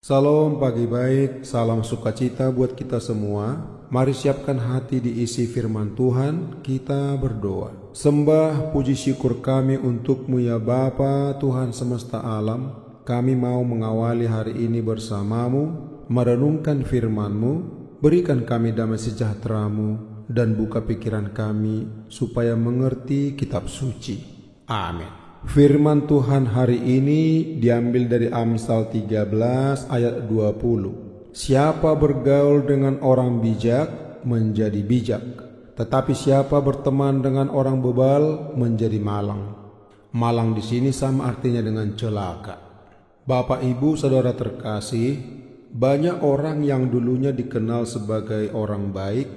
Salam pagi baik, salam sukacita buat kita semua. Mari siapkan hati diisi firman Tuhan, kita berdoa. Sembah puji syukur kami untuk-Mu ya Bapa Tuhan semesta alam. Kami mau mengawali hari ini bersama-Mu, merenungkan firman-Mu. Berikan kami damai sejahtera-Mu dan buka pikiran kami supaya mengerti kitab suci. Amin. Firman Tuhan hari ini diambil dari Amsal 13 ayat 20. Siapa bergaul dengan orang bijak menjadi bijak, tetapi siapa berteman dengan orang bebal menjadi malang. Malang di sini sama artinya dengan celaka. Bapak, Ibu, Saudara terkasih, banyak orang yang dulunya dikenal sebagai orang baik,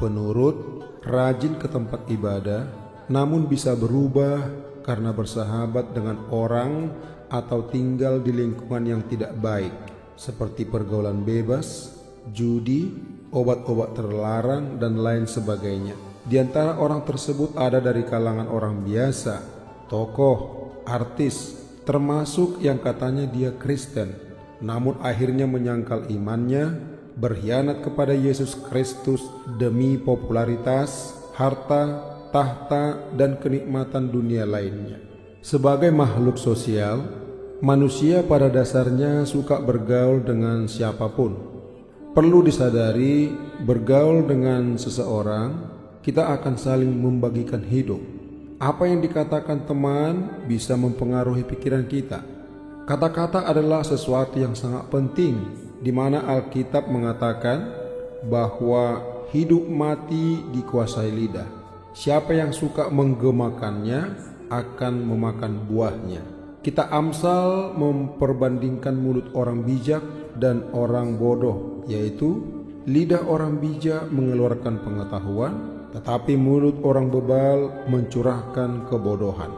penurut, rajin ke tempat ibadah, namun bisa berubah karena bersahabat dengan orang atau tinggal di lingkungan yang tidak baik, seperti pergaulan bebas, judi, obat-obat terlarang, dan lain sebagainya. Di antara orang tersebut ada dari kalangan orang biasa, tokoh, artis, termasuk yang katanya dia Kristen, namun akhirnya menyangkal imannya, berkhianat kepada Yesus Kristus demi popularitas, harta, tahta, dan kenikmatan dunia lainnya. Sebagai makhluk sosial, manusia pada dasarnya suka bergaul dengan siapapun. Perlu disadari, bergaul dengan seseorang, kita akan saling membagikan hidup. Apa yang dikatakan teman bisa mempengaruhi pikiran kita. Kata-kata adalah sesuatu yang sangat penting, di mana Alkitab mengatakan bahwa hidup mati dikuasai lidah. Siapa yang suka menggemakannya akan memakan buahnya. Kita Amsal memperbandingkan mulut orang bijak dan orang bodoh, yaitu lidah orang bijak mengeluarkan pengetahuan, tetapi mulut orang bebal mencurahkan kebodohan.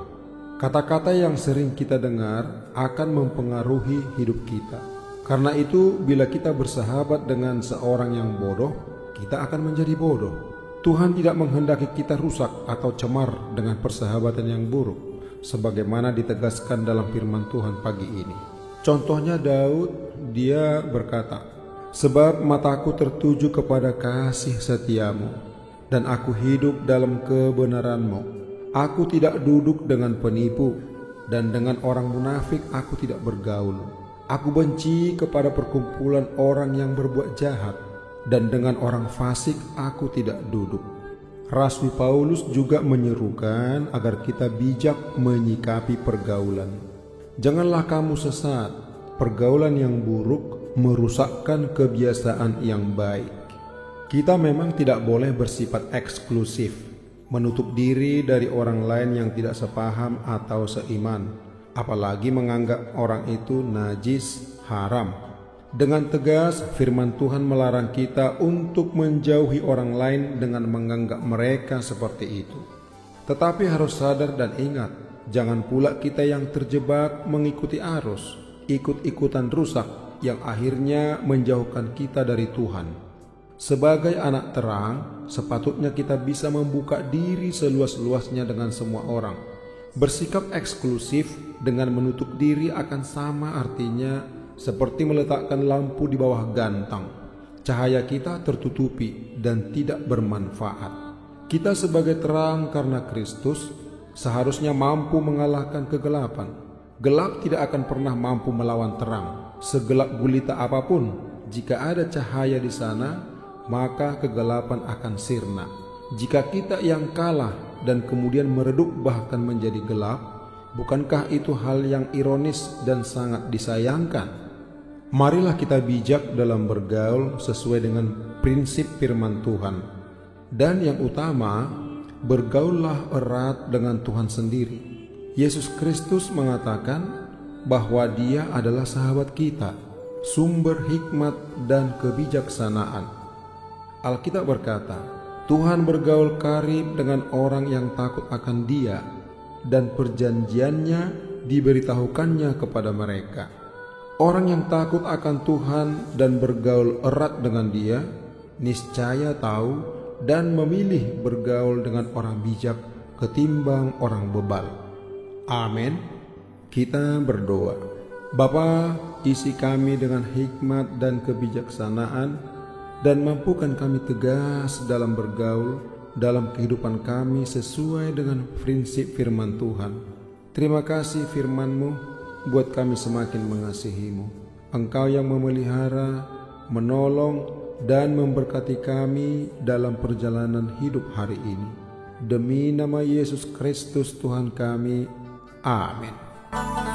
Kata-kata yang sering kita dengar akan mempengaruhi hidup kita. Karena itu, bila kita bersahabat dengan seorang yang bodoh, kita akan menjadi bodoh. Tuhan tidak menghendaki kita rusak atau cemar dengan persahabatan yang buruk, sebagaimana ditegaskan dalam firman Tuhan pagi ini. Contohnya Daud, dia berkata, "Sebab mataku tertuju kepada kasih setiamu, dan aku hidup dalam kebenaranmu. Aku tidak duduk dengan penipu, dan dengan orang munafik aku tidak bergaul. Aku benci kepada perkumpulan orang yang berbuat jahat, dan dengan orang fasik aku tidak duduk." Rasul Paulus juga menyerukan agar kita bijak menyikapi pergaulan. Janganlah kamu sesat, pergaulan yang buruk merusakkan kebiasaan yang baik. Kita memang tidak boleh bersifat eksklusif, menutup diri dari orang lain yang tidak sepaham atau seiman, apalagi menganggap orang itu najis, haram. Dengan tegas, firman Tuhan melarang kita untuk menjauhi orang lain dengan menganggap mereka seperti itu. Tetapi harus sadar dan ingat, jangan pula kita yang terjebak mengikuti arus, ikut-ikutan rusak yang akhirnya menjauhkan kita dari Tuhan. Sebagai anak terang, sepatutnya kita bisa membuka diri seluas-luasnya dengan semua orang. Bersikap eksklusif dengan menutup diri akan sama artinya seperti meletakkan lampu di bawah gantang. Cahaya kita tertutupi dan tidak bermanfaat. Kita sebagai terang karena Kristus seharusnya mampu mengalahkan kegelapan. Gelap tidak akan pernah mampu melawan terang. Segelap gulita apapun, jika ada cahaya di sana, maka kegelapan akan sirna. Jika kita yang kalah dan kemudian meredup bahkan menjadi gelap, bukankah itu hal yang ironis dan sangat disayangkan? Marilah kita bijak dalam bergaul sesuai dengan prinsip firman Tuhan. Dan yang utama, bergaullah erat dengan Tuhan sendiri. Yesus Kristus mengatakan bahwa Dia adalah sahabat kita, sumber hikmat dan kebijaksanaan. Alkitab berkata, Tuhan bergaul karib dengan orang yang takut akan Dia, dan perjanjiannya diberitahukannya kepada mereka. Orang yang takut akan Tuhan dan bergaul erat dengan Dia, niscaya tahu dan memilih bergaul dengan orang bijak ketimbang orang bebal. Amin. Kita berdoa. Bapa, isi kami dengan hikmat dan kebijaksanaan, dan mampukan kami tegas dalam bergaul dalam kehidupan kami sesuai dengan prinsip firman Tuhan. Terima kasih firman-Mu buat kami semakin mengasihi-Mu. Engkau yang memelihara, menolong, dan memberkati kami dalam perjalanan hidup hari ini. Demi nama Yesus Kristus Tuhan kami. Amin.